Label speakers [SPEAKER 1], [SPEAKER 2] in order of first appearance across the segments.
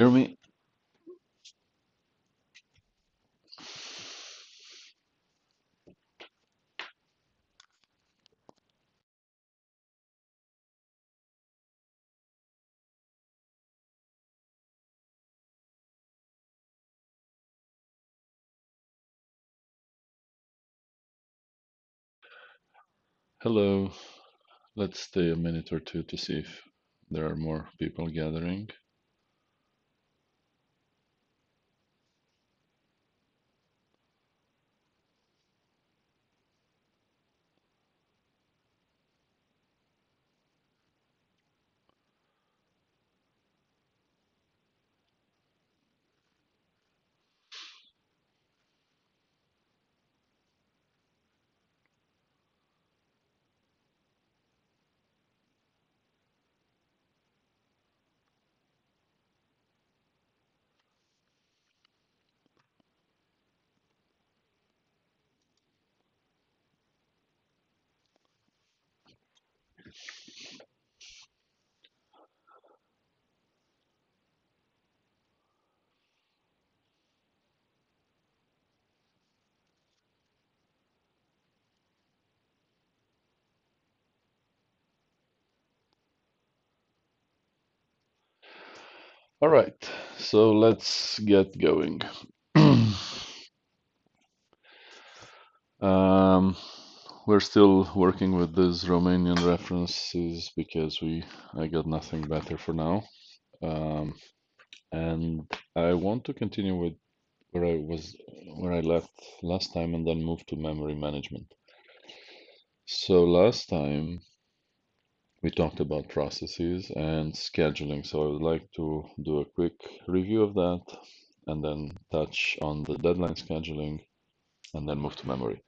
[SPEAKER 1] Hear me? Hello. Let's stay a minute or two to see if there are more people gathering. All right, so let's get going. um, we're still working with these Romanian references because I got nothing better for now. Um, and I want to continue with where I left last time and then move to memory management. So last time we talked about processes and scheduling, so I would like to do a quick review of that and then touch on the deadline scheduling and then move to memory.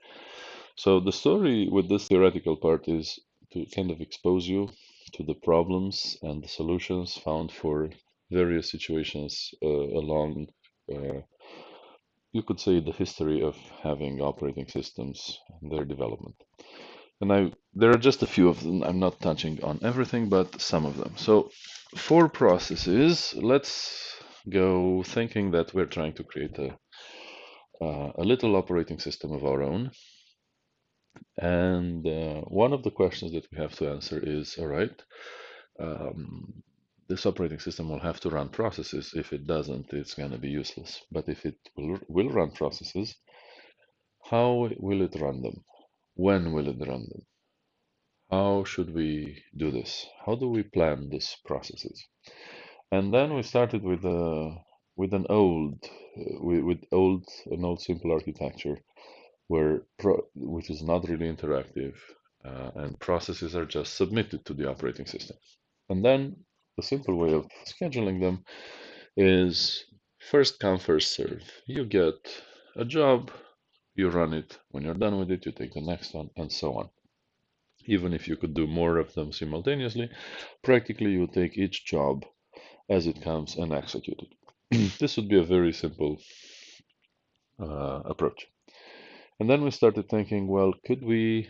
[SPEAKER 1] So the story with this theoretical part is to kind of expose you to the problems and the solutions found for various situations along, you could say, the history of having operating systems and their development. And there are just a few of them. I'm not touching on everything, but some of them. So for processes, let's go thinking that we're trying to create a little operating system of our own. And one of the questions that we have to answer is, all right, um, this operating system will have to run processes. If it doesn't, it's going to be useless. But if it will run processes, how will it run them? When will it run them? How should we do this? How do we plan these processes? And then we started with an old simple architecture which is not really interactive, and processes are just submitted to the operating system. And then the simple way of scheduling them is first come, first serve. You get a job, you run it. When you're done with it, you take the next one, and so on. Even if you could do more of them simultaneously, practically you take each job as it comes and execute it. This would be a very simple approach. And then we started thinking, well, could we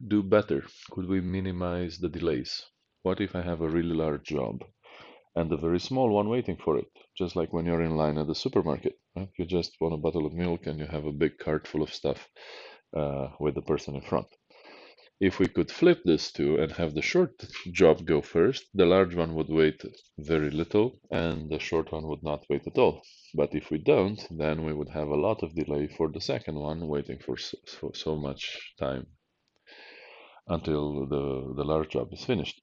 [SPEAKER 1] do better? Could we minimize the delays? What if I have a really large job and a very small one waiting for it? Just like when you're in line at the supermarket, right? You just want a bottle of milk and you have a big cart full of stuff with the person in front. If we could flip this to and have the short job go first, the large one would wait very little and the short one would not wait at all. But if we don't, then we would have a lot of delay for the second one waiting for so much time until the large job is finished.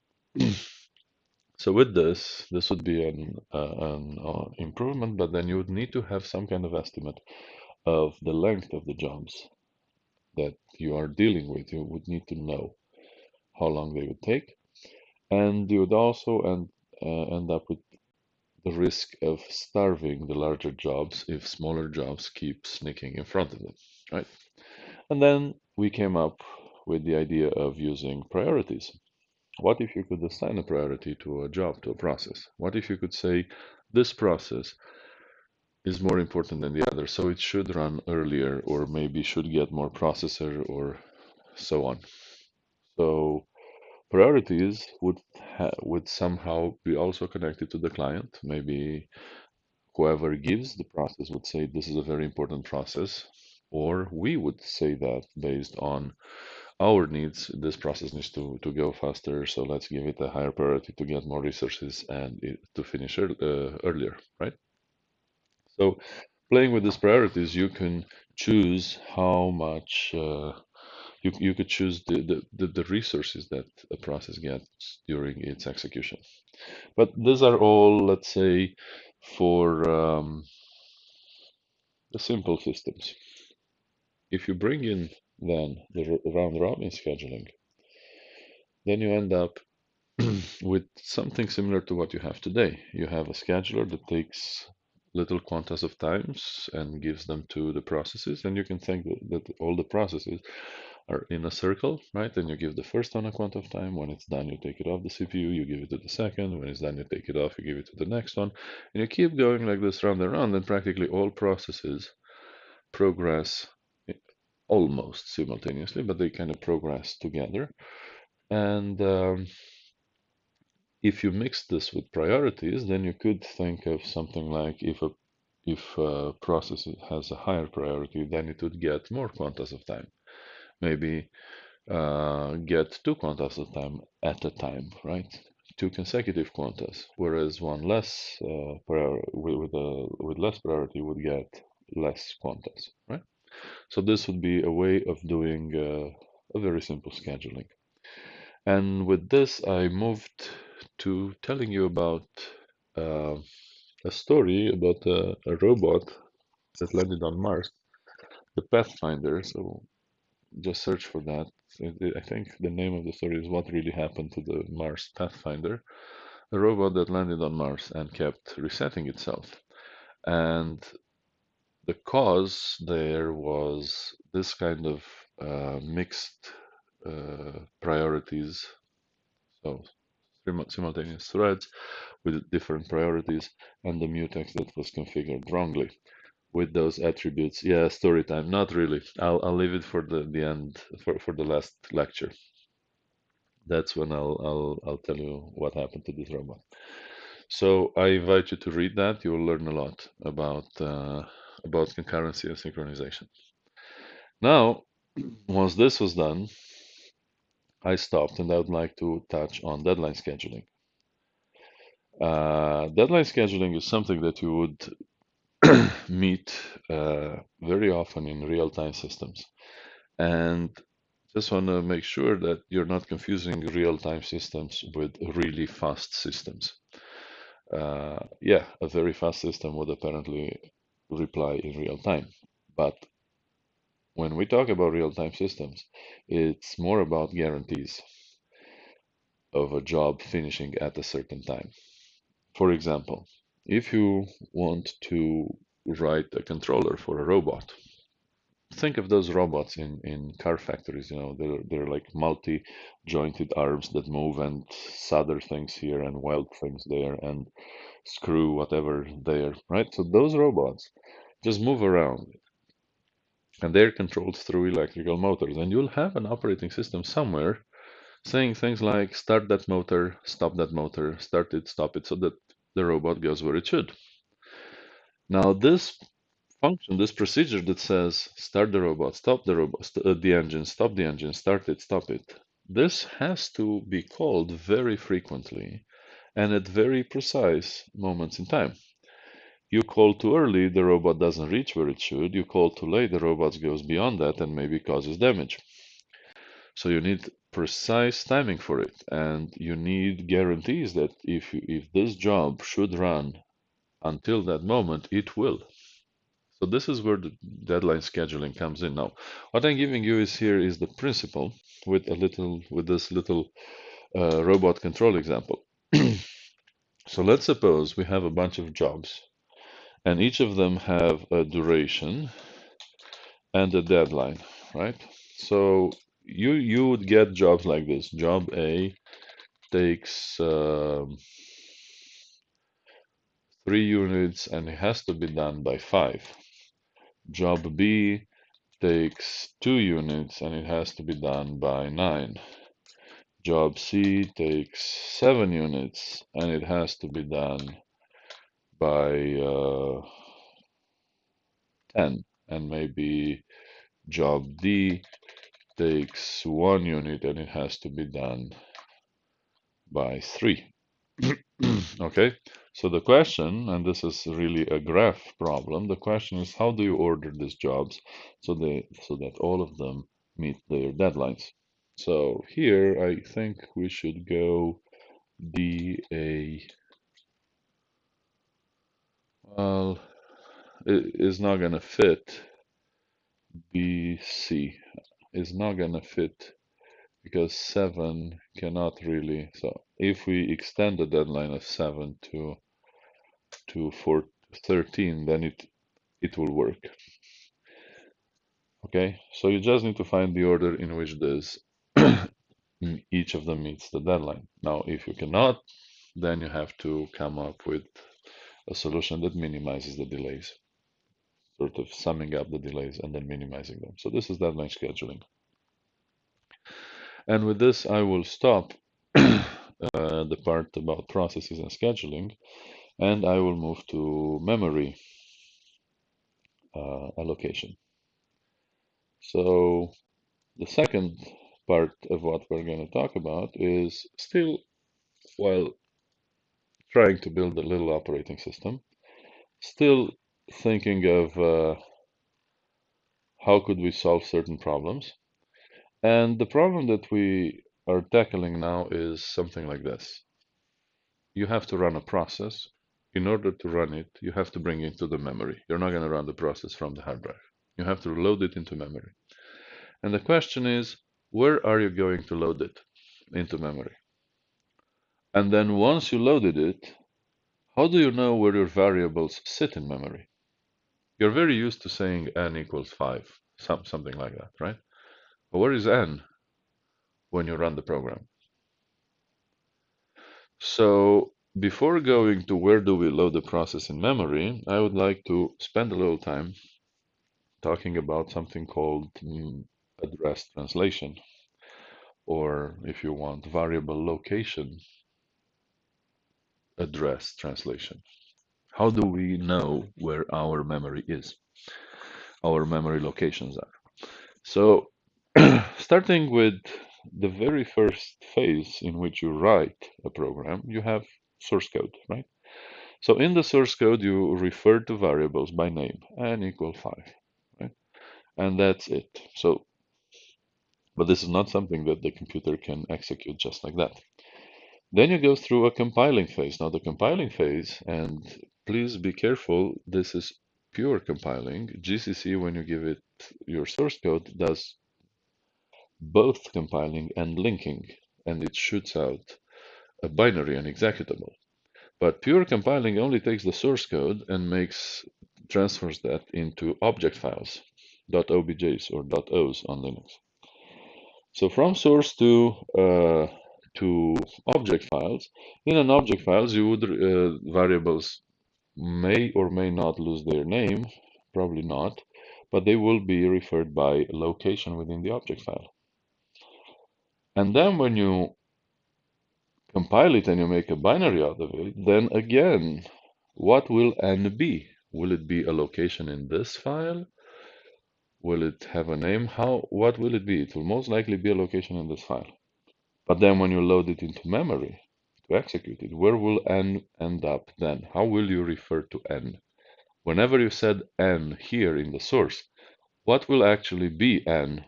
[SPEAKER 1] So with this would be an improvement, but then you would need to have some kind of estimate of the length of the jobs that you are dealing with. You would need to know how long they would take. And you would also end up with the risk of starving the larger jobs if smaller jobs keep sneaking in front of them, right? And then we came up with the idea of using priorities. What if you could assign a priority to a job, to a process? What if you could say this process is more important than the other, so it should run earlier, or maybe should get more processor, or so on? So priorities would somehow be also connected to the client. Maybe whoever gives the process would say this is a very important process, or we would say that based on our needs, this process needs to go faster, so let's give it a higher priority to get more resources and to finish earlier, right? So playing with these priorities, you can choose how much you could choose the resources that a process gets during its execution. But these are all, let's say, for the simple systems. If you bring in then the round robin scheduling, then you end up with something similar to what you have today. You have a scheduler that takes little quantas of times and gives them to the processes, and you can think that all the processes are in a circle, right? And you give the first one a quanta of time. When it's done, you take it off the CPU, you give it to the second. When it's done, you take it off, you give it to the next one. And you keep going like this round and round, and practically all processes progress almost simultaneously, but they kind of progress together. And if you mix this with priorities, then you could think of something like if a process has a higher priority, then it would get more quantas of time. Maybe get two quantas of time at a time, right? Two consecutive quantas, whereas one less with less priority would get less quantas, right? So this would be a way of doing a very simple scheduling. And with this, I moved to telling you about uh, a story about a robot that landed on Mars, the Pathfinder. So just search for that. I think the name of the story is What Really Happened to the Mars Pathfinder, a robot that landed on Mars and kept resetting itself. And the cause there was this kind of mixed priorities, so simultaneous threads with different priorities, and the mutex that was configured wrongly with those attributes. Yeah, story time. Not really. I'll leave it for the end for the last lecture. That's when I'll tell you what happened to this robot. So I invite you to read that. You will learn a lot about concurrency and synchronization. Now, once this was done, I stopped and I would like to touch on deadline scheduling. Deadline scheduling is something that you would meet very often in real-time systems. And just want to make sure that you're not confusing real-time systems with really fast systems. Yeah, a very fast system would apparently reply in real time. But when we talk about real-time systems, it's more about guarantees of a job finishing at a certain time. For example, if you want to write a controller for a robot, think of those robots in car factories. They're like multi-jointed arms that move and solder things here and weld things there and screw whatever there, right? So those robots just move around and they're controlled through electrical motors. And you'll have an operating system somewhere saying things like start that motor, stop that motor, start it, stop it, so that the robot goes where it should. Now, this function, this procedure that says start the robot, stop the robot, the engine, stop the engine, start it, stop it, this has to be called very frequently and at very precise moments in time. You call too early, the robot doesn't reach where it should. You call too late, the robot goes beyond that and maybe causes damage. So you need precise timing for it, and you need guarantees that if this job should run until that moment, it will. So this is where the deadline scheduling comes in. Now, what I'm giving you is here is the principle with this little robot control example. So let's suppose we have a bunch of jobs, and each of them have a duration and a deadline, right? So you would get jobs like this. Job A takes 3 units and it has to be done by 5. Job B takes 2 units and it has to be done by 9. Job C takes 7 units and it has to be done by 10, and maybe job D takes 1 unit and it has to be done by 3. Okay, so the question, and this is really a graph problem, the question is how do you order these jobs so that all of them meet their deadlines? So here I think we should go DA. Well, it is not gonna fit. BC is not gonna fit because 7 cannot really. So if we extend the deadline of 7 to 13, then it will work. Okay, so you just need to find the order in which this each of them meets the deadline. Now, if you cannot, then you have to come up with a solution that minimizes the delays, sort of summing up the delays and then minimizing them. So this is deadline scheduling. And with this, I will stop the part about processes and scheduling, and I will move to memory allocation. So the second part of what we're going to talk about is still, while trying to build a little operating system, still thinking of how could we solve certain problems. And the problem that we are tackling now is something like this. You have to run a process. In order to run it, you have to bring it to the memory. You're not going to run the process from the hard drive. You have to load it into memory. And the question is, where are you going to load it into memory? And then once you loaded it, how do you know where your variables sit in memory? You're very used to saying n equals 5, something like that, right? But where is n when you run the program? So before going to where do we load the process in memory, I would like to spend a little time talking about something called address translation, or if you want, variable location address translation. How do we know where our memory is, our memory locations are? So starting with the very first phase in which you write a program, you have source code, right? So in the source code, you refer to variables by name, n equal 5, right? And that's it. So, but this is not something that the computer can execute just like that. Then you go through a compiling phase. Now the compiling phase, and please be careful, this is pure compiling. GCC, when you give it your source code, does both compiling and linking, and it shoots out a binary, an executable. But pure compiling only takes the source code and transfers that into object files, .objs or .os on Linux. So from source to object files, in an object files, you would variables may or may not lose their name, probably not, but they will be referred by location within the object file. And then when you compile it and you make a binary out of it, then again, what will n be? Will it be a location in this file? Will it have a name? What will it be? It will most likely be a location in this file. But then when you load it into memory to execute it, where will n end up then? How will you refer to n? Whenever you said n here in the source, what will actually be n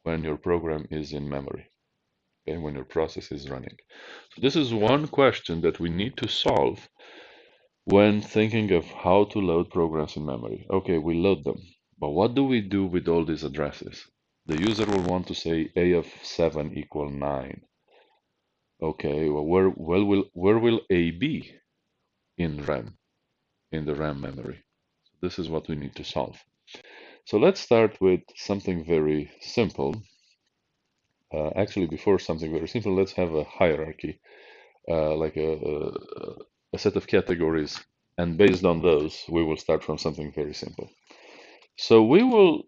[SPEAKER 1] when your program is in memory? Okay, when your process is running. So this is one question that we need to solve when thinking of how to load programs in memory. Okay, we load them, but what do we do with all these addresses? The user will want to say a of 7 equal 9. Okay, well, where will a be in RAM, in the RAM memory? This is what we need to solve. So let's start with something very simple. Actually, before something very simple, let's have a hierarchy, like a set of categories, and based on those, we will start from something very simple. So we will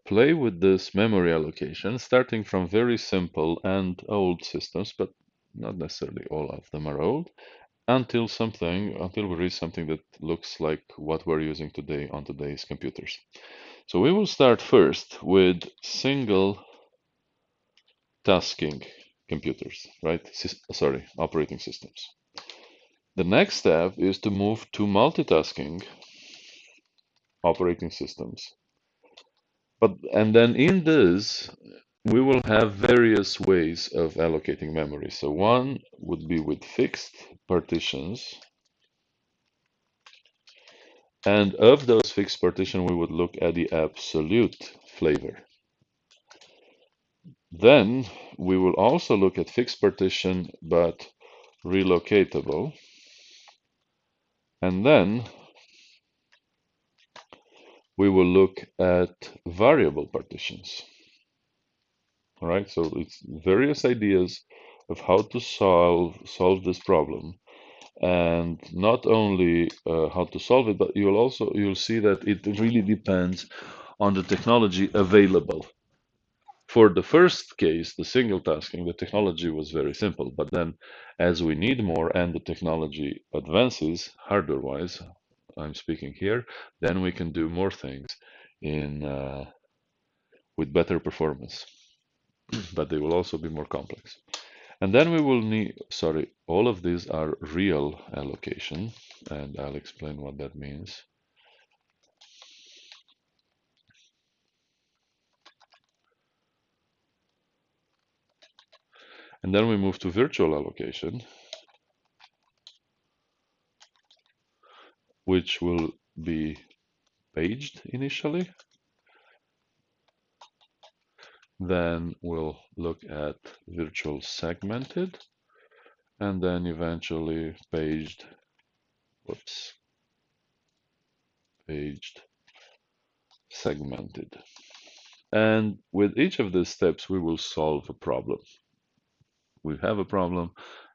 [SPEAKER 1] play with this memory allocation, starting from very simple and old systems, but not necessarily all of them are old, until we reach something that looks like what we're using today on today's computers. So we will start first with single tasking computers, right? Sorry, operating systems. The next step is to move to multitasking operating systems. And then in this, we will have various ways of allocating memory. So one would be with fixed partitions. And of those fixed partition, we would look at the absolute flavor. Then we will also look at fixed partition, but relocatable. And then we will look at variable partitions. All right, so it's various ideas of how to solve this problem, and not only how to solve it, but you'll see that it really depends on the technology available. For the first case, the single tasking, the technology was very simple, but then as we need more and the technology advances hardware-wise, I'm speaking here, then we can do more things in with better performance, but they will also be more complex. And then we will need, sorry, all of these are real allocation, and I'll explain what that means. And then we move to virtual allocation, which will be paged initially. Then we'll look at virtual segmented, and then eventually paged, paged segmented. And with each of these steps, we will solve a problem. We have a problem,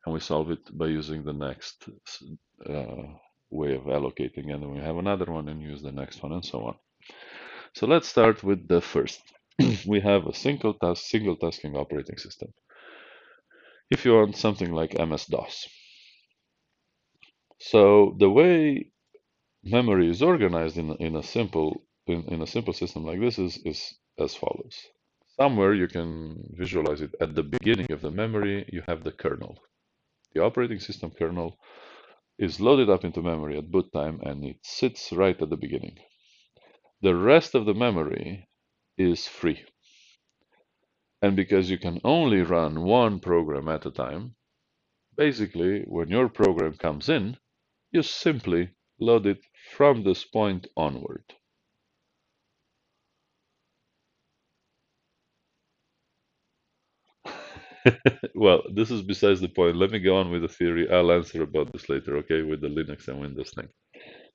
[SPEAKER 1] and we solve it by using the next uh, way of allocating, and then we have another one and use the next one, and so on. So let's start with the first. We have a single tasking operating system. If you want something like MS-DOS. So the way memory is organized in a simple system like this is as follows. Somewhere you can visualize it at the beginning of the memory, you have the kernel. The operating system kernel is loaded up into memory at boot time, and it sits right at the beginning. The rest of the memory is free. And because you can only run one program at a time, basically when your program comes in, you simply load it from this point onward. Well, this is besides the point. Let me go on with the theory. I'll answer about this later, okay, with the Linux and Windows thing.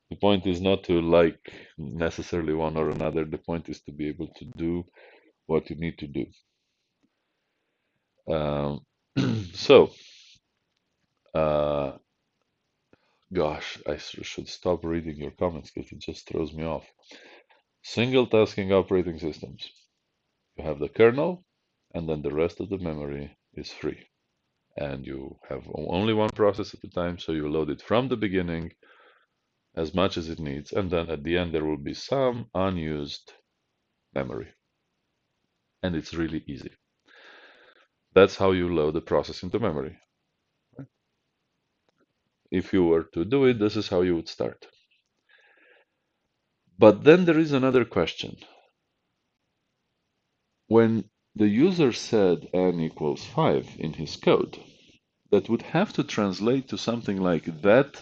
[SPEAKER 1] The point is not to like necessarily one or another. The point is to be able to do what you need to do. Um, so, uh, gosh, I should stop reading your comments because it just throws me off. Single tasking operating systems. You have the kernel, and then the rest of the memory is free. And you have only one process at a time, so you load it from the beginning as much as it needs, and then at the end there will be some unused memory. And it's really easy. That's how you load the process into memory. If you were to do it, this is how you would start. But then there is another question. When the user said n equals 5 in his code, that would have to translate to something like that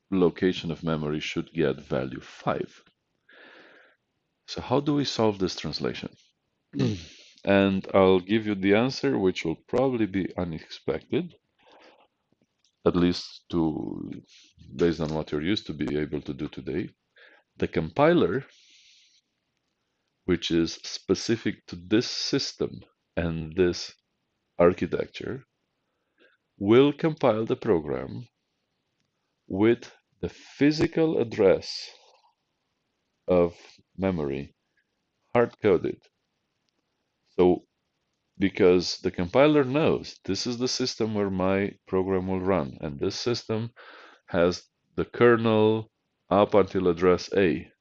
[SPEAKER 1] location of memory should get value 5. So how do we solve this translation? And I'll give you the answer, which will probably be unexpected, at least based on what you're used to be able to do today. The compiler, which is specific to this system and this architecture, will compile the program with the physical address of memory hard-coded. So because the compiler knows this is the system where my program will run, and this system has the kernel up until address A.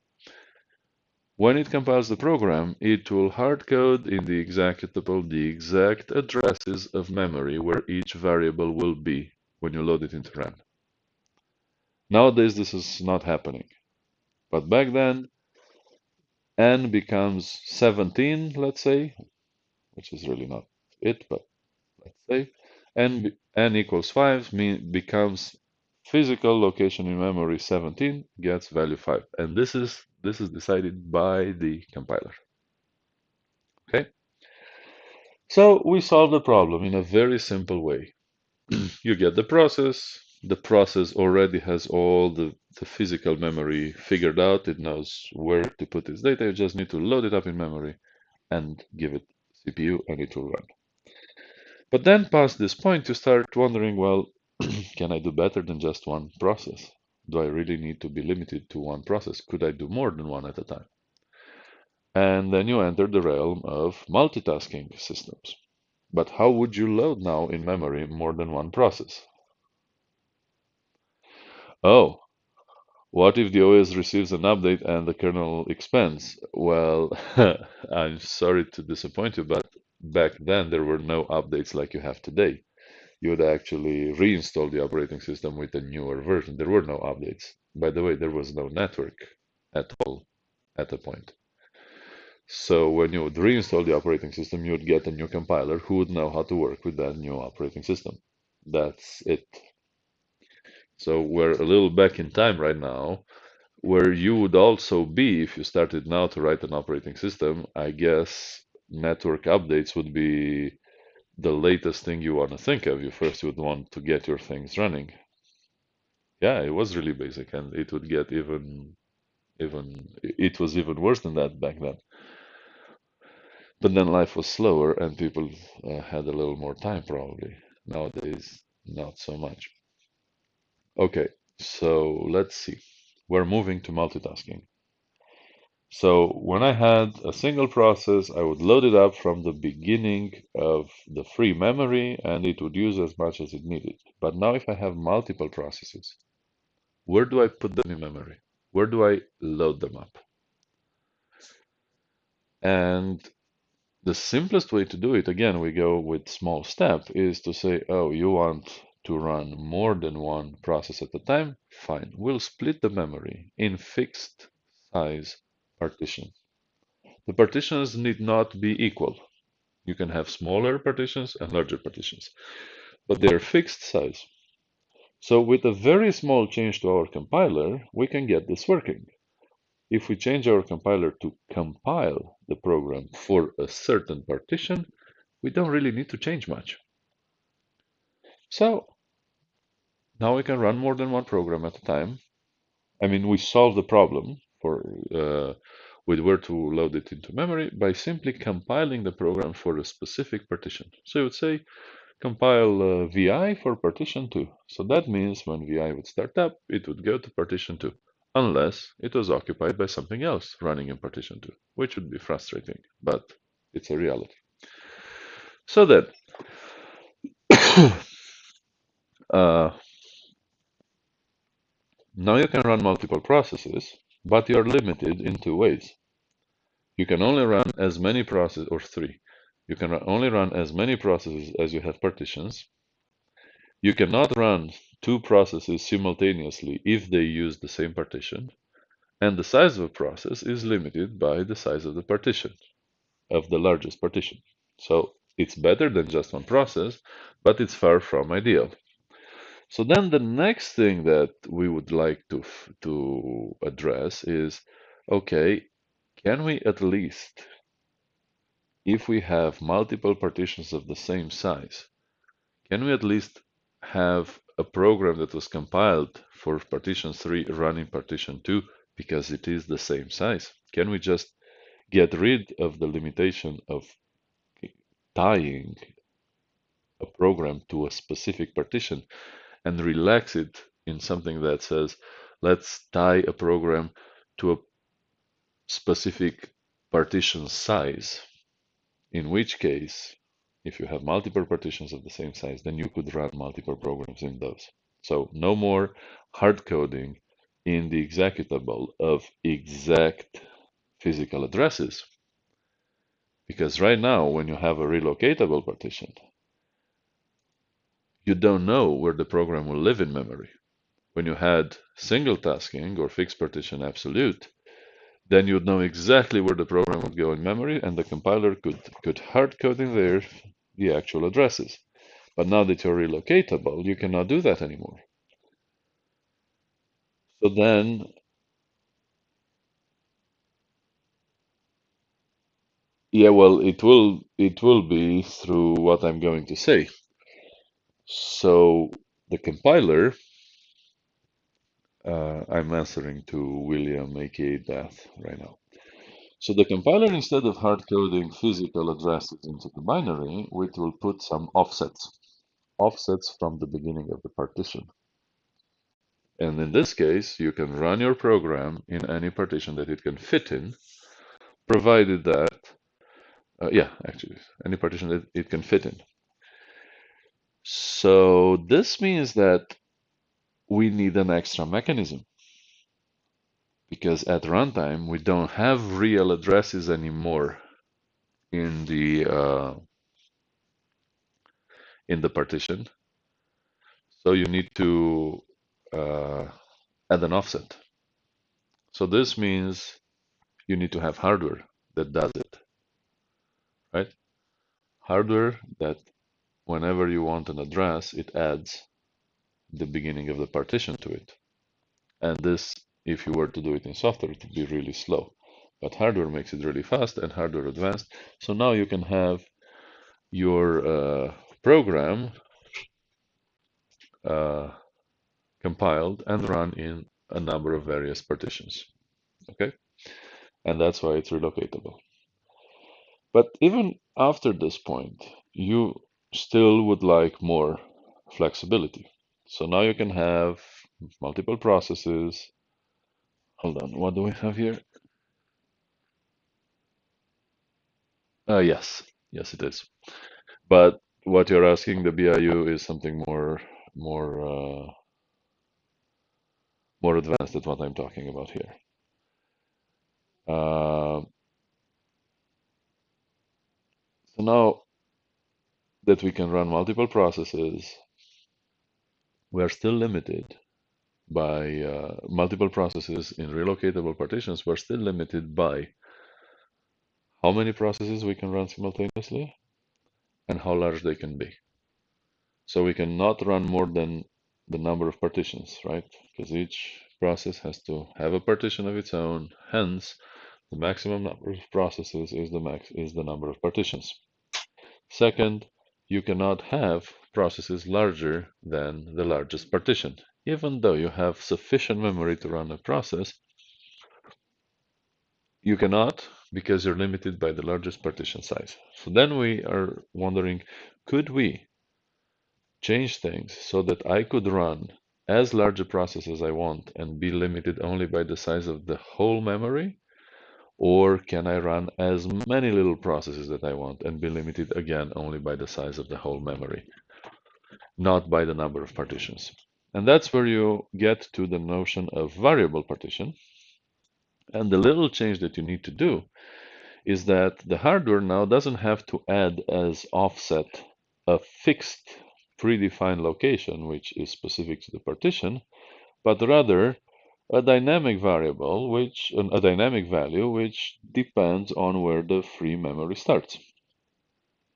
[SPEAKER 1] When it compiles the program, it will hardcode in the executable the exact addresses of memory where each variable will be when you load it into RAM. Nowadays, this is not happening. But back then, n becomes 17, let's say, which is really not it, but let's say, n equals 5 becomes physical location in memory 17 gets value 5. And this is decided by the compiler. Okay? So we solve the problem in a very simple way. You get the process already has all the physical memory figured out, it knows where to put its data, you just need to load it up in memory and give it CPU and it will run. But then past this point, you start wondering, well, can I do better than just one process? Do I really need to be limited to one process? Could I do more than one at a time? And then you enter the realm of multitasking systems. But how would you load now in memory more than one process? Oh, what if the OS receives an update and the kernel expands? Well, I'm sorry to disappoint you, but back then there were no updates like you have today. You would actually reinstall the operating system with a newer version. There were no updates. By the way, there was no network at all at a point. So when you would reinstall the operating system, you would get a new compiler who would know how to work with that new operating system. That's it. So we're a little back in time right now, where you would also be if you started now to write an operating system. I guess network updates would be the latest thing you want to think of. You first would want to get your things running. Yeah, it was really basic, and it would get it was even worse than that back then. But then life was slower, and people had a little more time probably. Nowadays, not so much. Okay, so let's see. We're moving to multitasking. So when I had a single process, I would load it up from the beginning of the free memory and it would use as much as it needed. But now if I have multiple processes, where do I put them in memory? Where do I load them up? And the simplest way to do it, again, we go with small step, is to say, oh, you want to run more than one process at a time? Fine. We'll split the memory in fixed size partitions. The partitions need not be equal. You can have smaller partitions and larger partitions, but they're fixed size. So with a very small change to our compiler, we can get this working. If we change our compiler to compile the program for a certain partition, we don't really need to change much. So now we can run more than one program at a time. I mean, we solve the problem with where to load it into memory by simply compiling the program for a specific partition. So you would say compile VI for partition 2. So that means when VI would start up, it would go to partition 2, unless it was occupied by something else running in partition 2, which would be frustrating, but it's a reality. So then, uh, now you can run multiple processes, but you're limited in two ways. You can only run as many processes, or three. You can only run as many processes as you have partitions. You cannot run two processes simultaneously if they use the same partition. And the size of a process is limited by the size of the partition, of the largest partition. So it's better than just one process, but it's far from ideal. So then the next thing that we would like to address is, okay, can we at least, if we have multiple partitions of the same size, can we at least have a program that was compiled for partition 3 running partition 2 because it is the same size? Can we just get rid of the limitation of tying a program to a specific partition and relax it in something that says, let's tie a program to a specific partition size, in which case If you have multiple partitions of the same size, then you could run multiple programs in those. So no more hard coding in the executable of exact physical addresses. Because right now, when you have a relocatable partition, you don't know where the program will live in memory. When you had single tasking or fixed partition absolute, then you'd know exactly where the program would go in memory, and the compiler could hard code in there the actual addresses. But now that you're relocatable, you cannot do that anymore. So then, yeah, well, it will be through what I'm going to say. So the compiler, I'm answering to William, aka Death, right now. So the compiler, instead of hard coding physical addresses into the binary, it will put some offsets from the beginning of the partition. And in this case, you can run your program in any partition that it can fit in, provided that, yeah, actually, any partition that it can fit in. So this means that we need an extra mechanism, because at runtime, we don't have real addresses anymore in the partition. So you need to uh, add an offset. So this means you need to have hardware that does it, right? Hardware that whenever you want an address, it adds the beginning of the partition to it. And this, if you were to do it in software, it would be really slow. But hardware makes it really fast and hardware advanced. So now you can have your program uh, compiled and run in a number of various partitions. Okay, and that's why it's relocatable. But even after this point, you still would like more flexibility. So now you can have multiple processes. Hold on, what do we have here? Yes, yes, it is. But what you're asking, the BIU, is something more more advanced than what I'm talking about here. Uh, so now that we can run multiple processes, we are still limited by multiple processes in relocatable partitions. We're still limited by how many processes we can run simultaneously and how large they can be. So we cannot run more than the number of partitions, right? Because each process has to have a partition of its own. Hence, the maximum number of processes is the number of partitions. Second, you cannot have processes larger than the largest partition. Even though you have sufficient memory to run a process, you cannot, because you're limited by the largest partition size. So then we are wondering, could we change things so that I could run as large a process as I want and be limited only by the size of the whole memory? Or can I run as many little processes that I want and be limited again only by the size of the whole memory, not by the number of partitions? And that's where you get to the notion of variable partition. And the little change that you need to do is that the hardware now doesn't have to add as offset a fixed predefined location, which is specific to the partition, but rather a dynamic variable, a dynamic value, which depends on where the free memory starts.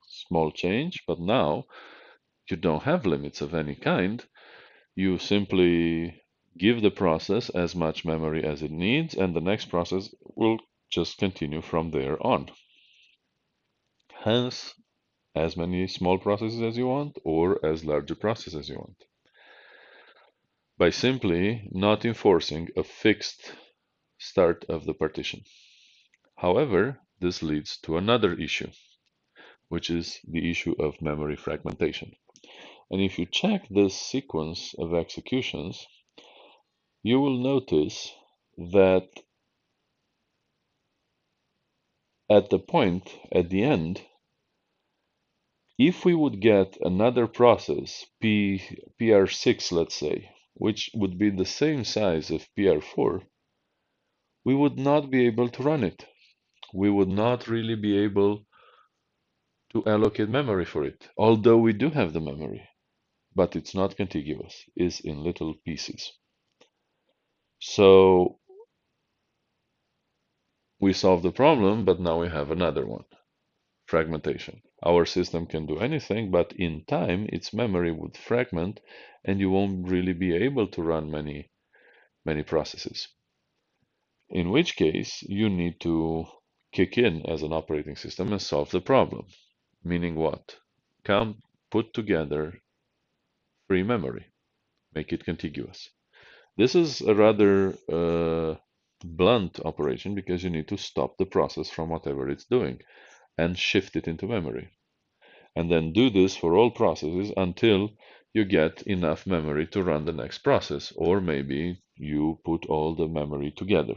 [SPEAKER 1] Small change, but now you don't have limits of any kind. You simply give the process as much memory as it needs, and the next process will just continue from there on. Hence, as many small processes as you want or as large a process as you want, by simply not enforcing a fixed start of the partition. However, this leads to another issue, which is the issue of memory fragmentation. And if you check this sequence of executions, you will notice that at the end, If we would get another process, PR6, let's say, which would be the same size of PR4, we would not be able to run it. We would not really be able to allocate memory for it, although we do have the memory, but it's not contiguous, it's in little pieces. So we solved the problem, but now we have another one, fragmentation. Our system can do anything, but in time, its memory would fragment, and you won't really be able to run many processes. In which case, you need to kick in as an operating system and solve the problem. Meaning what? Come put together free memory, make it contiguous. This is a rather blunt operation because you need to stop the process from whatever it's doing and shift it into memory. And then do this for all processes until you get enough memory to run the next process, or maybe you put all the memory together.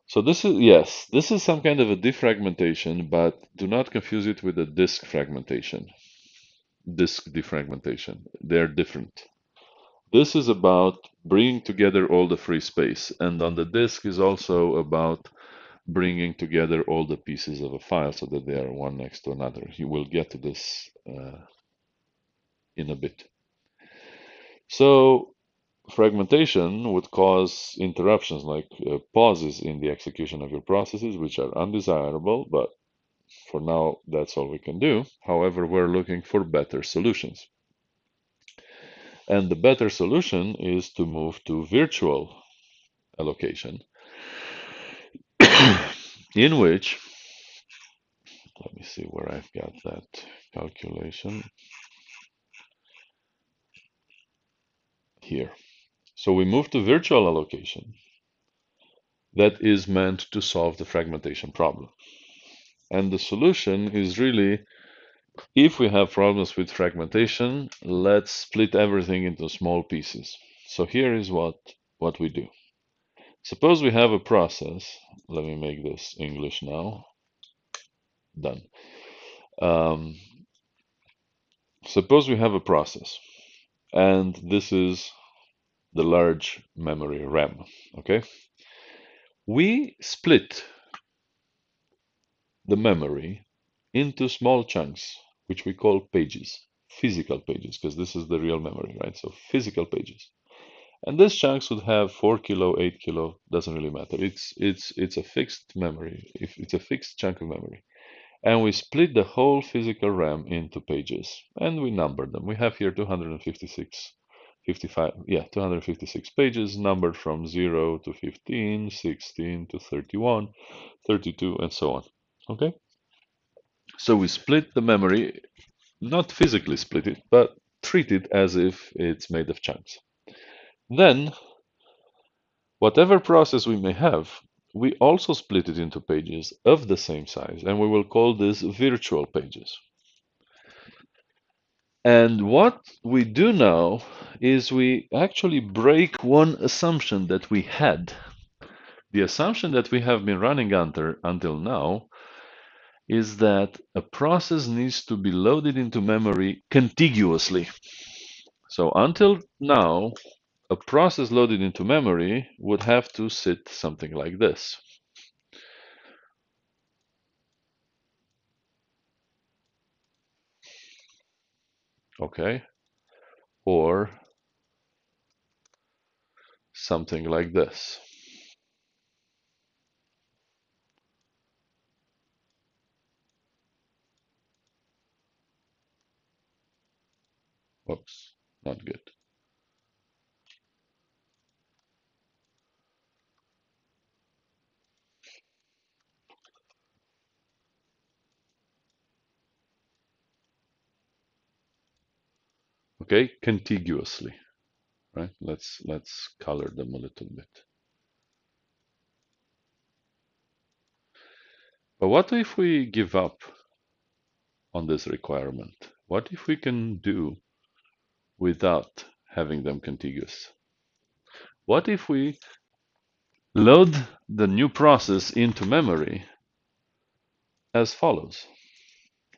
[SPEAKER 1] So this is, yes, this is some kind of a defragmentation, but do not confuse it with a disk fragmentation, disk defragmentation. They're different. This is about bringing together all the free space, and on the disk is also about bringing together all the pieces of a file so that they are one next to another. You will get to this in a bit. So fragmentation would cause interruptions like pauses in the execution of your processes, which are undesirable, but for now, that's all we can do. However, we're looking for better solutions. And the better solution is to move to virtual allocation, in which, let me see where I've got that calculation here. So we move to virtual allocation that is meant to solve the fragmentation problem. And the solution is really, if we have problems with fragmentation, let's split everything into small pieces. So here is what we do. Suppose we have a process. Let me make this English now. Done. Um, Suppose we have a process, and this is the large memory RAM. Okay, we split the memory into small chunks, which we call pages, physical pages, because this is the real memory, right? So physical pages. And these chunks would have 4 kilo, 8 kilo, doesn't really matter. It's a fixed memory. If it's a fixed chunk of memory. And we split the whole physical RAM into pages and we number them. We have here 256, 55, yeah, 256 pages numbered from 0 to 15, 16 to 31, 32, and so on. Okay? So we split the memory, not physically split it, but treat it as if it's made of chunks. Then, whatever process we may have, we also split it into pages of the same size, and we will call this virtual pages. And what we do now is we actually break one assumption that we had. The assumption that we have been running under until now is that a process needs to be loaded into memory contiguously. So until now, a process loaded into memory would have to sit something like this. Okay? Or something like this. Oops, not good. Okay, contiguously, right? Let's color them a little bit. But what if we give up on this requirement? What if we can do without having them contiguous? What if we load the new process into memory as follows?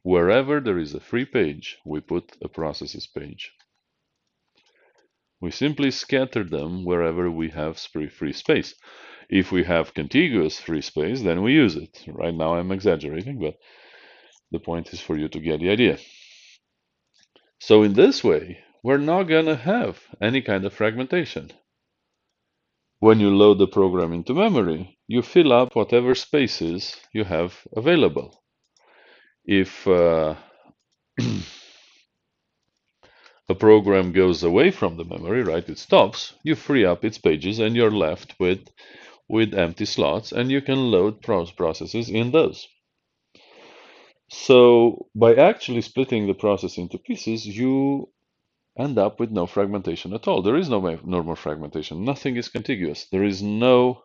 [SPEAKER 1] Wherever there is a free page, we put a processes page. We simply scatter them wherever we have free space. If we have contiguous free space, then we use it. Right now I'm exaggerating, but the point is for you to get the idea. So in this way, we're not going to have any kind of fragmentation. When you load the program into memory, you fill up whatever spaces you have available. If a program goes away from the memory, right, it stops, you free up its pages and you're left with empty slots, and you can load processes in those. So by actually splitting the process into pieces, you end up with no fragmentation at all. There is no normal fragmentation. Nothing is contiguous. There is no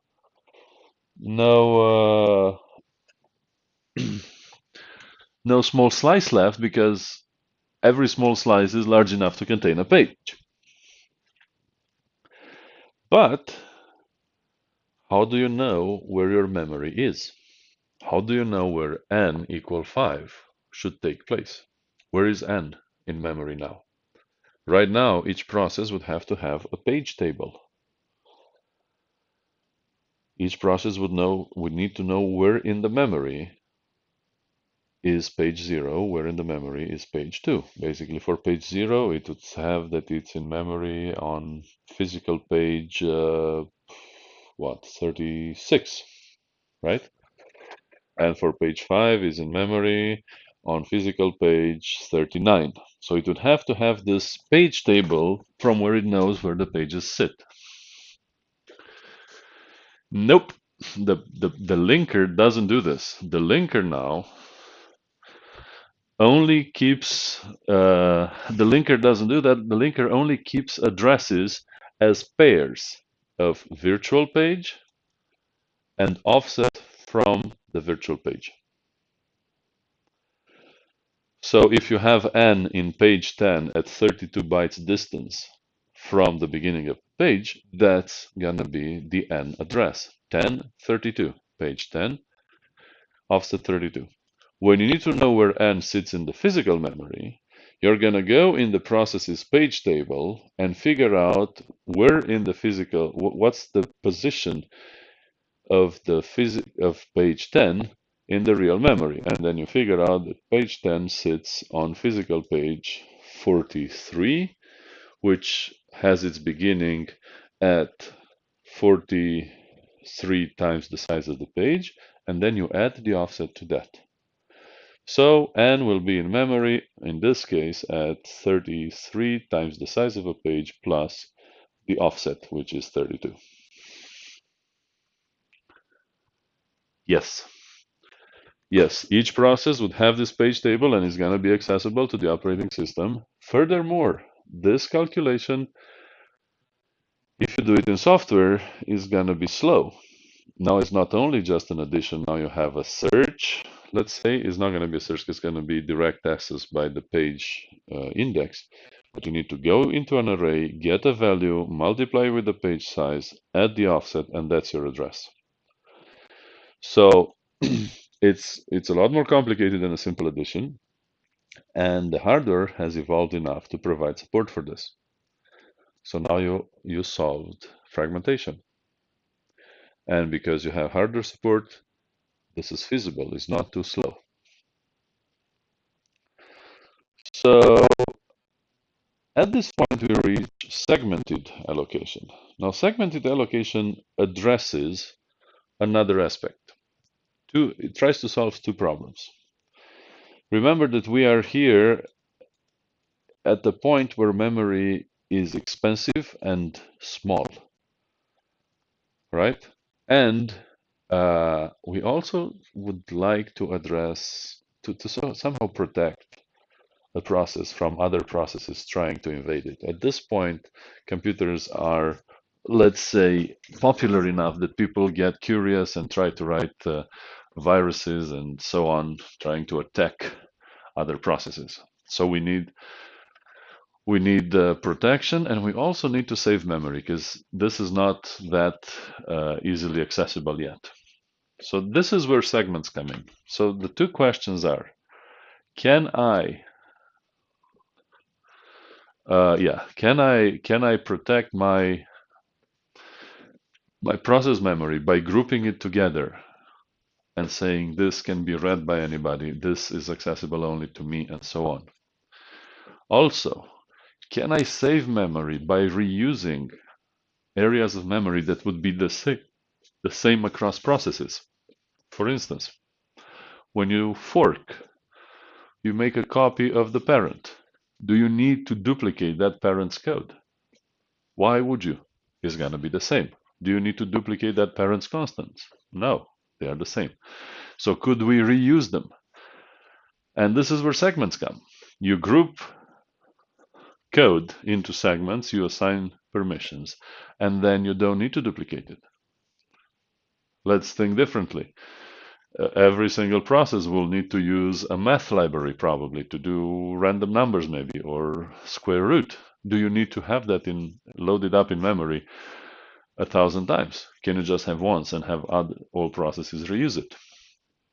[SPEAKER 1] no small slice left because every small slice is large enough to contain a page. But how do you know where your memory is? How do you know where n equal 5 should take place? Where is n in memory now? Right now, each process would have to have a page table. Each process would need to know where in the memory is page 0, where in the memory is page 2. Basically, for page 0, it would have that it's in memory on physical page, 36, right? And for page 5 is in memory on physical page 39. So it would have to have this page table from where it knows where the pages sit. Nope, the linker doesn't do this. The linker now only keeps, the linker doesn't do that. The linker only keeps addresses as pairs of virtual page and offset from the virtual page. So if you have n in page 10 at 32 bytes distance from the beginning of the page, that's gonna be the n address, 1032, page 10, offset 32. When you need to know where n sits in the physical memory, you're gonna go in the processes page table and figure out where in the physical, what's the position of page 10 in the real memory, and then you figure out that page 10 sits on physical page 43, which has its beginning at 43 times the size of the page, and then you add the offset to that. So n will be in memory, in this case, at 33 times the size of a page plus the offset, which is 32. Yes. Yes, each process would have this page table and is going to be accessible to the operating system. Furthermore, this calculation, if you do it in software, is going to be slow. Now it's not only just an addition, now you have a search. Let's say it's not going to be a search, it's going to be direct access by the page index. But you need to go into an array, get a value, multiply with the page size, add the offset, and that's your address. So it's a lot more complicated than a simple addition, and the hardware has evolved enough to provide support for this. So now you solved fragmentation. And because you have hardware support, this is feasible, it's not too slow. So at this point, we reach segmented allocation. Now, segmented allocation addresses another aspect. It tries to solve two problems. Remember that we are here at the point where memory is expensive and small, right? And we also would like to address, to somehow protect the process from other processes trying to invade it. At this point, computers are, let's say, popular enough that people get curious and try to write viruses and so on, trying to attack other processes. So we need protection, and we also need to save memory because this is not that easily accessible yet. So this is where segments come in. So the two questions are, Can I, can I protect my process memory by grouping it together and saying this can be read by anybody, this is accessible only to me, and so on. Also, can I save memory by reusing areas of memory that would be the same across processes? For instance, when you fork, you make a copy of the parent. Do you need to duplicate that parent's code? Why would you? It's going to be the same. Do you need to duplicate that parent's constants? No, they are the same. So could we reuse them? And this is where segments come. You group code into segments, you assign permissions, and then you don't need to duplicate it. Let's think differently. Every single process will need to use a math library probably to do random numbers maybe, or square root. Do you need to have that loaded up in memory 1,000 times? Can you just have once and have all processes reuse it?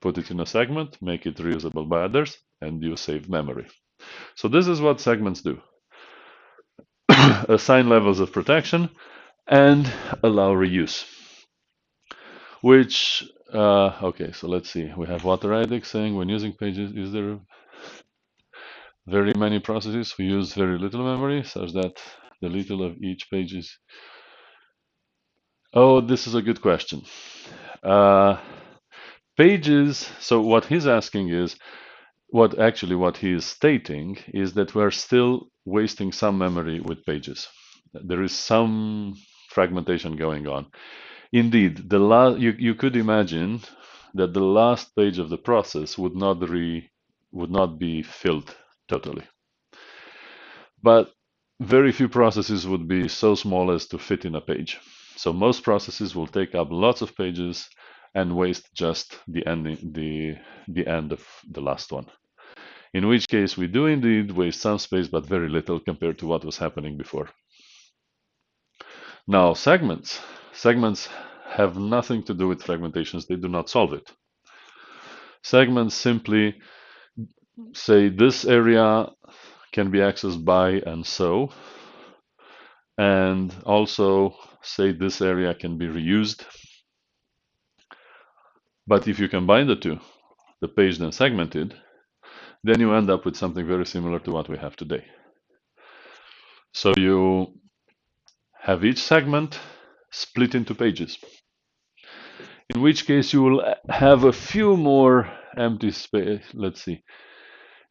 [SPEAKER 1] Put it in a segment, make it reusable by others, and you save memory. So this is what segments do. Assign levels of protection and allow reuse. Which, okay, so let's see. We have water addict saying when using pages, is there very many processes who use very little memory, such that the little of each page is. Oh, this is a good question. Pages, so what he's asking is, what he is stating is that we're still wasting some memory with pages. There is some fragmentation going on. Indeed, you could imagine that the last page of the process would not be filled totally. But very few processes would be so small as to fit in a page. So most processes will take up lots of pages and waste just the end of the last one. In which case we do indeed waste some space, but very little compared to what was happening before. Now, segments have nothing to do with fragmentations. They do not solve it. Segments simply say this area can be accessed by and so, and also say this area can be reused. But if you combine the two, the page then segmented, then you end up with something very similar to what we have today. So you have each segment split into pages, in which case you will have a few more empty space. Let's see.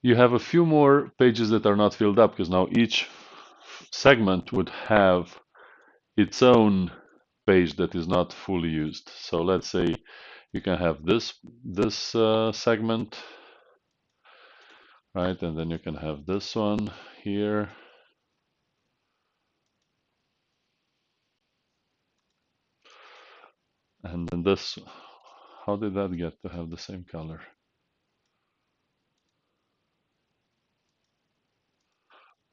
[SPEAKER 1] You have a few more pages that are not filled up because now each segment would have its own page that is not fully used. So let's say you can have this segment, right? And then you can have this one here. And then this, how did that get to have the same color?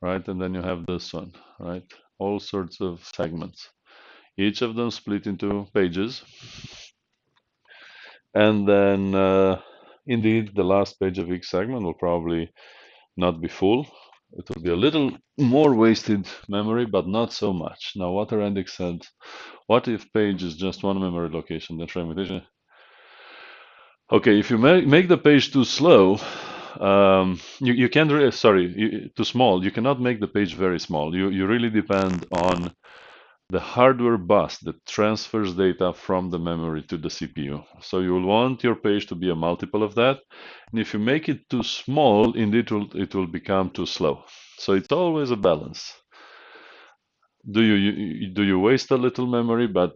[SPEAKER 1] Right, and then you have this one, right? All sorts of segments. Each of them split into pages. And then, indeed, the last page of each segment will probably not be full. It will be a little more wasted memory, but not so much. Now, what Arendik said, what if page is just one memory location, then fragmentation? Okay, if you make the page too slow, you can't really, sorry, too small, you cannot make the page very small. You really depend on the hardware bus that transfers data from the memory to the CPU. So you will want your page to be a multiple of that. And if you make it too small, indeed it will become too slow. So it's always a balance. Do you waste a little memory but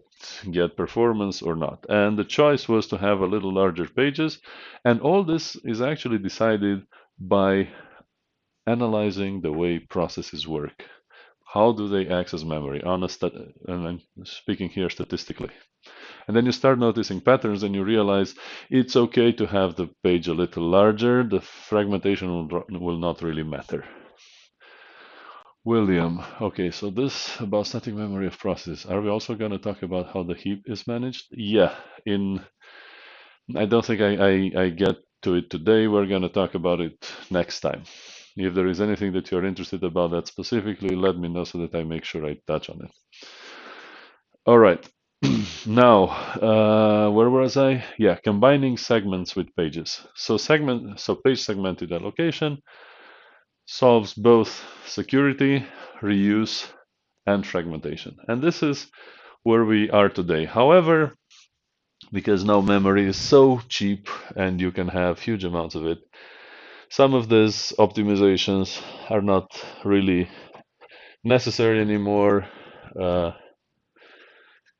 [SPEAKER 1] get performance or not? And the choice was to have a little larger pages. And all this is actually decided by analyzing the way processes work. How do they access memory? And I'm speaking here statistically. And then you start noticing patterns and you realize it's okay to have the page a little larger. The fragmentation will not really matter. William, okay, so this about static memory of processes. Are we also going to talk about how the heap is managed? Yeah, I don't think I get to it today. We're going to talk about it next time. If there is anything that you're interested about that specifically, let me know so that I make sure I touch on it. All right. Now, where was I? Yeah, combining segments with pages. So page segmented allocation solves both security, reuse, and fragmentation. And this is where we are today. However, because now memory is so cheap and you can have huge amounts of it, some of these optimizations are not really necessary anymore. Uh,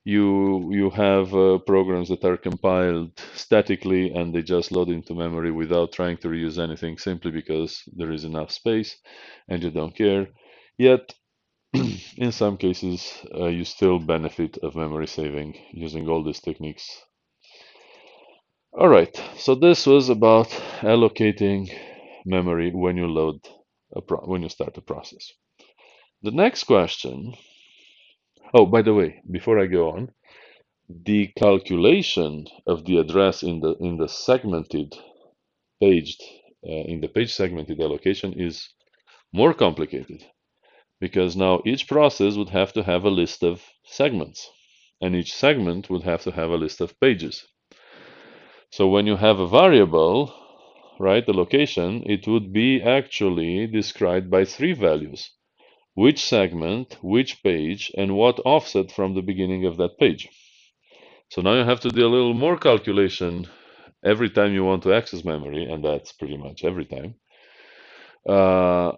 [SPEAKER 1] you have programs that are compiled statically and they just load into memory without trying to reuse anything simply because there is enough space and you don't care. Yet, in some cases, you still benefit of memory saving using all these techniques. All right, so this was about allocating memory when you load when you start a process. The next question, oh, by the way, before I go on, the calculation of the address in the segmented paged in the page segmented allocation is more complicated because now each process would have to have a list of segments, and each segment would have to have a list of pages. So when you have a variable, right, the location, it would be actually described by three values: which segment, which page, and what offset from the beginning of that page. So now you have to do a little more calculation every time you want to access memory, and that's pretty much every time, uh,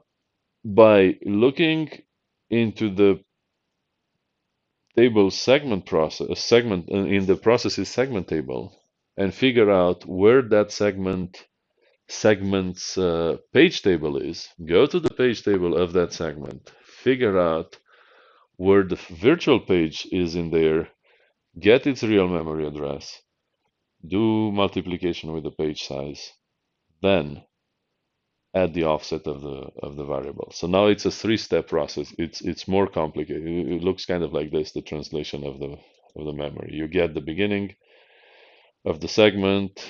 [SPEAKER 1] by looking into the table segment process segment in the processes segment table and figure out where that segment's page table is. Go to the page table of that segment, figure out where the virtual page is in there, get its real memory address, do multiplication with the page size, then add the offset of the variable. So now it's a three-step process. It's more complicated. It looks kind of like this, the translation of the memory. You get the beginning of the segment,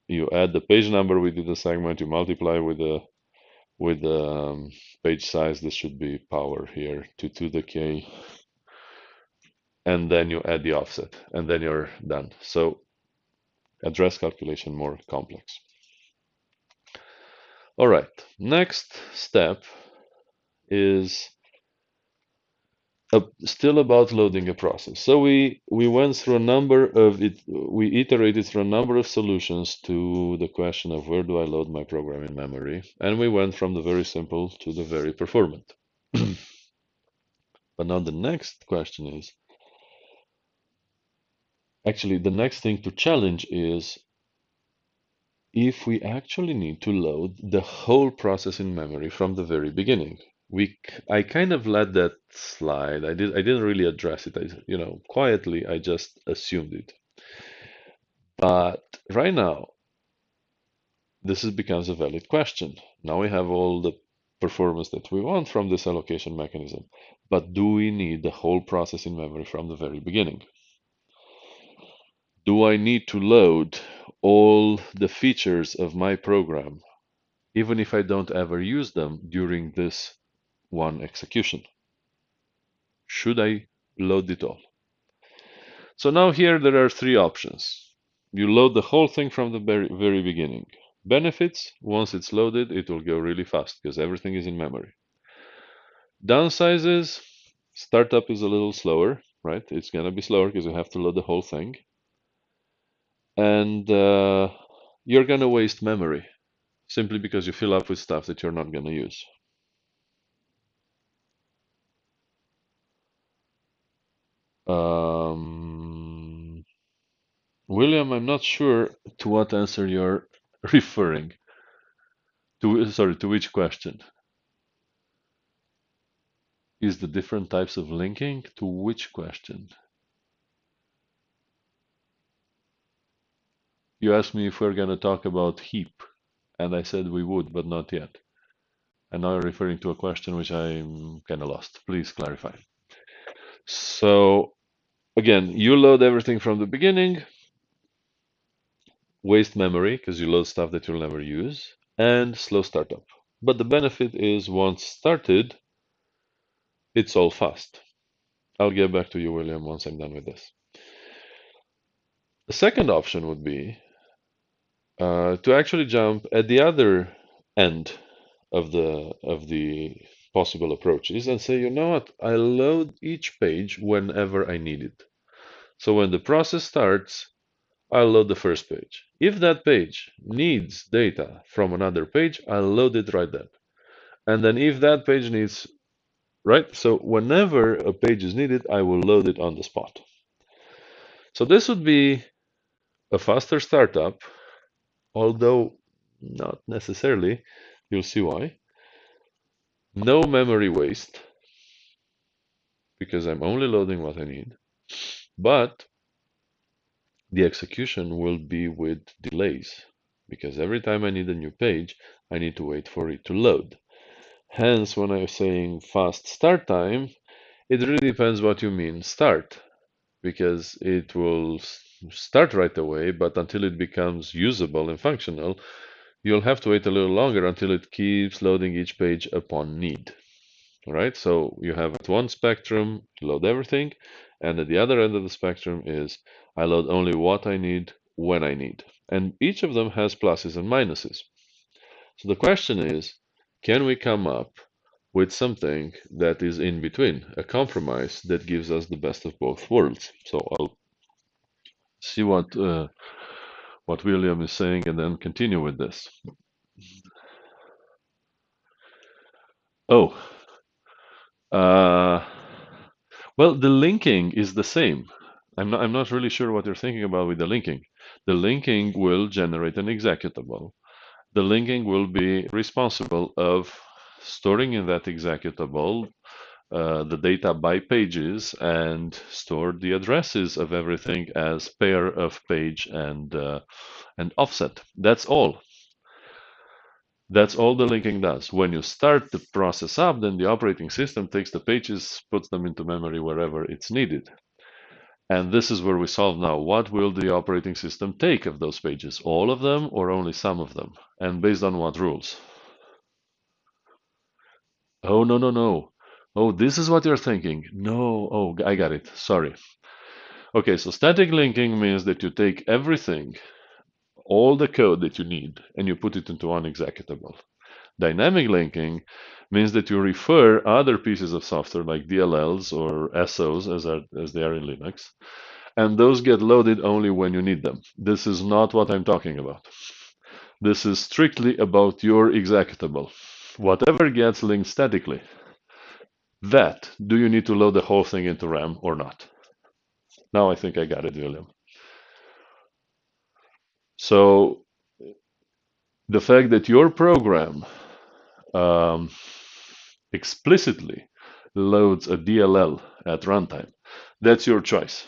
[SPEAKER 1] you add the page number within the segment, you multiply with the page size. This should be power here to the k, and then you add the offset, and then you're done. So address calculation more complex. All right, next step is still about loading a process. So we went through a number of it. We iterated through a number of solutions to the question of where do I load my program in memory, and we went from the very simple to the very performant. But now the next question is actually the next thing to challenge is if we actually need to load the whole process in memory from the very beginning. I kind of let that slide. I didn't really address it. Quietly I just assumed it. But right now, becomes a valid question. Now we have all the performance that we want from this allocation mechanism. But do we need the whole process in memory from the very beginning? Do I need to load all the features of my program, even if I don't ever use them during this one execution? Should I load it all? So now here there are three options. You load the whole thing from the very beginning. Benefits: once it's loaded, it will go really fast because everything is in memory. Downsides: startup is a little slower, right? It's going to be slower because you have to load the whole thing. And you're going to waste memory simply because you fill up with stuff that you're not going to use. William, I'm not sure to what answer you're referring. Sorry, to which question? Is the different types of linking? To which question? You asked me if we're going to talk about heap, and I said we would, but not yet. And now you're referring to a question which I'm kind of lost. Please clarify. So again, you load everything from the beginning. waste memory because you load stuff that you'll never use, and slow startup. But the benefit is once started, it's all fast. I'll get back to you, William, once I'm done with this. The second option would be to actually jump at the other end of the possible approaches and say, you know what, I load each page whenever I need it. So when the process starts, I'll load the first page. If that page needs data from another page, I'll load it right then. And then if that page needs, right? So whenever a page is needed, I will load it on the spot. So this would be a faster startup, although not necessarily. You'll see why. No memory waste, because I'm only loading what I need. But the execution will be with delays, because every time I need a new page, I need to wait for it to load. Hence, when I'm saying fast start time, it really depends what you mean start, because it will start right away, but until it becomes usable and functional, you'll have to wait a little longer until it keeps loading each page upon need. All right, so you have at one spectrum, load everything, and at the other end of the spectrum is I load only what I need when I need. And each of them has pluses and minuses. So the question is, can we come up with something that is in between, a compromise that gives us the best of both worlds? So I'll see what William is saying and then continue with this. Oh, uh, well, the linking is the same. I'm not really sure what you're thinking about with the linking. The linking will generate an executable. The linking will be responsible of storing in that executable the data by pages and store the addresses of everything as pair of page and offset. That's all. That's all the linking does. When you start the process up, then the operating system takes the pages, puts them into memory wherever it's needed. And this is where we solve now. What will the operating system take of those pages? All of them or only some of them? And based on what rules? Oh, no, no, no. Oh, this is what you're thinking. No. Oh, I got it. Sorry. Okay, so static linking means that you take everything, all the code that you need, and you put it into one executable. Dynamic linking means that you refer other pieces of software like DLLs or SOs as they are in Linux, and those get loaded only when you need them. This is not what I'm talking about. This is strictly about your executable. Whatever gets linked statically, that, do you need to load the whole thing into RAM or not? Now I think I got it, William. So the fact that your program um, explicitly loads a DLL at runtime, that's your choice.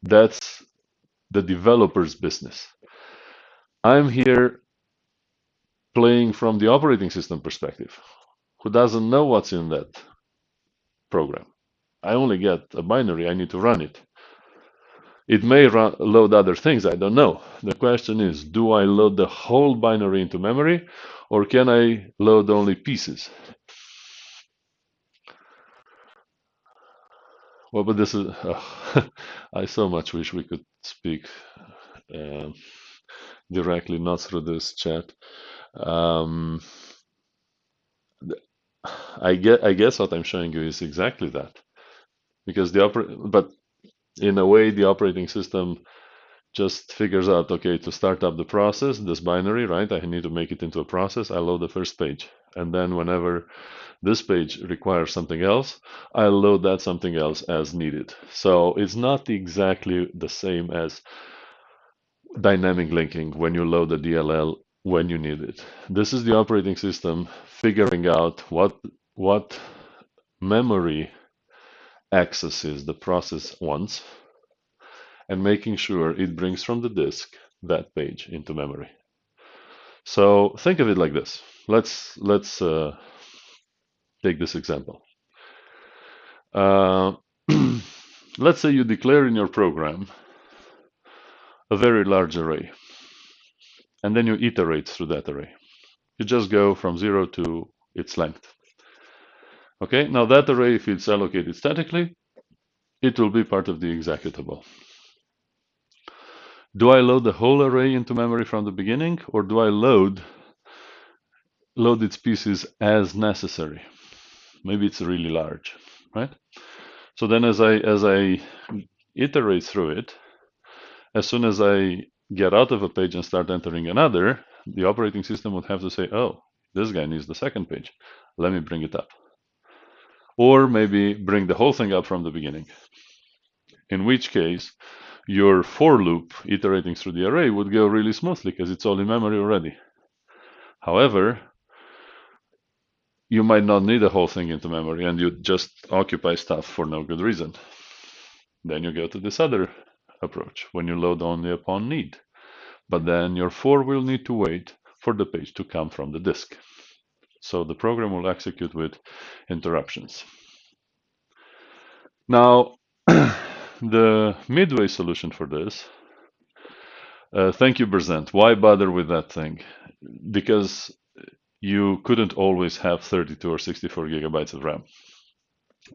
[SPEAKER 1] That's the developer's business. I'm here playing from the operating system perspective, who doesn't know what's in that program. I only get a binary, I need to run it. It may load other things, I don't know. The question is, do I load the whole binary into memory, or can I load only pieces? Well, but this is, I so much wish we could speak uh, directly, not through this chat. Um, I guess what I'm showing you is exactly that, because but in a way, the operating system just figures out, okay, to start up the process, this binary, right? I need to make it into a process. I load the first page. And then whenever this page requires something else, I load that something else as needed. So it's not exactly the same as dynamic linking when you load the DLL when you need it. This is the operating system figuring out what memory accesses the process wants and making sure it brings from the disk that page into memory. So think of it like this. Let's take this example. Uh, let's say you declare in your program a very large array. and then you iterate through that array. You just go from 0 to its length. Okay, now that array, if it's allocated statically, it will be part of the executable. Do I load the whole array into memory from the beginning, or do I load its pieces as necessary? Maybe it's really large, right? So then as I iterate through it, as soon as I get out of a page and start entering another, the operating system would have to say, oh, this guy needs the second page. Let me bring it up. Or maybe bring the whole thing up from the beginning. In which case, your for loop iterating through the array would go really smoothly because it's all in memory already. However, you might not need the whole thing into memory and you just occupy stuff for no good reason. Then you go to this other approach when you load only upon need. But then your for will need to wait for the page to come from the disk. So the program will execute with interruptions. Now, the midway solution for this, thank you, Berzent. Why bother with that thing? Because you couldn't always have 32 or 64 gigabytes of RAM.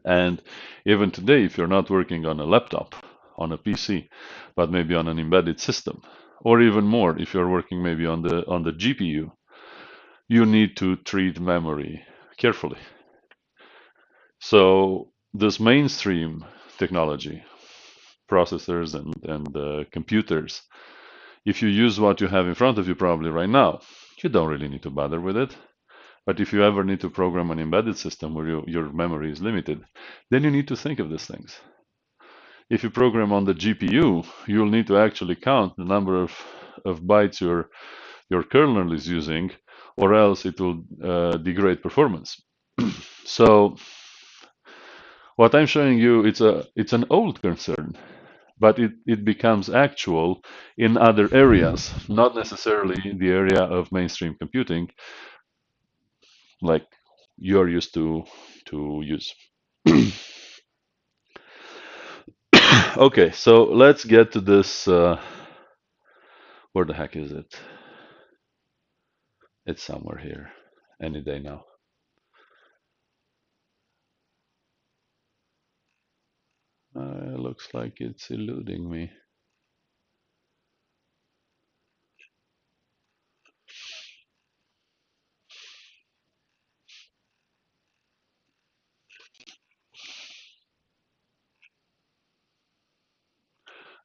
[SPEAKER 1] And even today, if you're not working on a laptop, on a PC, but maybe on an embedded system, or even more, if you're working maybe on the GPU, you need to treat memory carefully. So this mainstream technology, processors and computers, if you use what you have in front of you probably right now, you don't really need to bother with it. But if you ever need to program an embedded system where your memory is limited, then you need to think of these things. If you program on the GPU, you'll need to actually count the number of bytes your kernel is using, or else it will degrade performance. So what I'm showing you, it's an old concern, but it becomes actual in other areas, not necessarily the area of mainstream computing, like you're used to use. Okay, so let's get to this. Where the heck is it? It's somewhere here. Any day now. Looks like it's eluding me.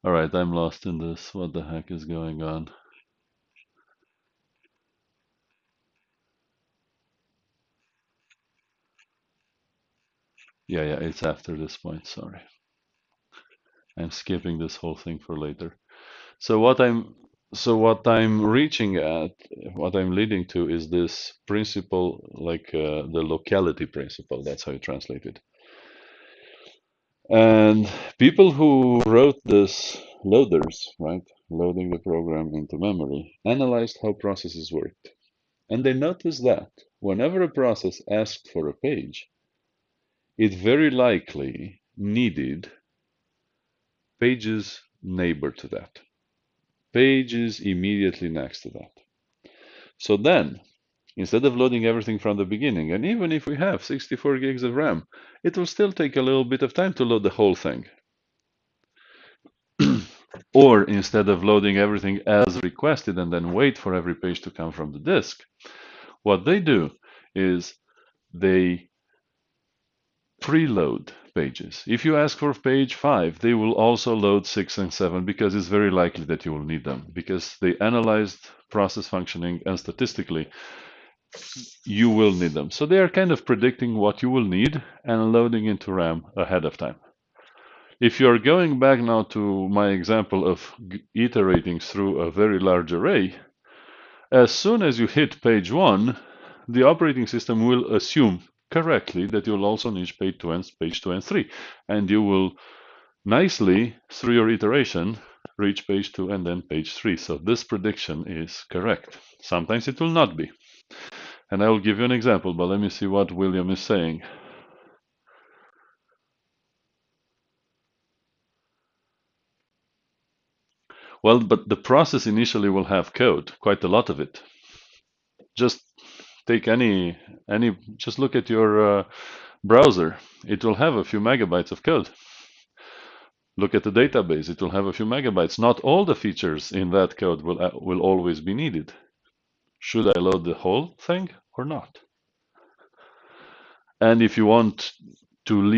[SPEAKER 1] All right, I'm lost in this. What the heck is going on? Yeah, it's after this point. Sorry. I'm skipping this whole thing for later. So what I'm reaching at, what I'm leading to is this principle, like the locality principle. That's how you translate it. And people who wrote this loaders, right, loading the program into memory, analyzed how processes worked. And they noticed that whenever a process asked for a page, it very likely needed pages neighbor to that, pages immediately next to that. So then, instead of loading everything from the beginning, and even if we have 64 gigs of RAM, it will still take a little bit of time to load the whole thing. Or instead of loading everything as requested and then wait for every page to come from the disk, what they do is they preload pages. If you ask for page 5, they will also load 6 and 7 because it's very likely that you will need them, because they analyzed process functioning and statistically you will need them. So they are kind of predicting what you will need and loading into RAM ahead of time. If you're going back now to my example of iterating through a very large array, as soon as you hit page 1, the operating system will assume correctly that you'll also need page 2 and 3, and you will nicely, through your iteration, reach page 2 and then page 3. So this prediction is correct. Sometimes it will not be. And I will give you an example, but let me see what William is saying. Well, but the process initially will have code, quite a lot of it. Just take any just look at your browser. It will have a few megabytes of code. Look at the database. It will have a few megabytes. Not all the features in that code will always be needed. Should I load the whole thing or not? And if you want to leave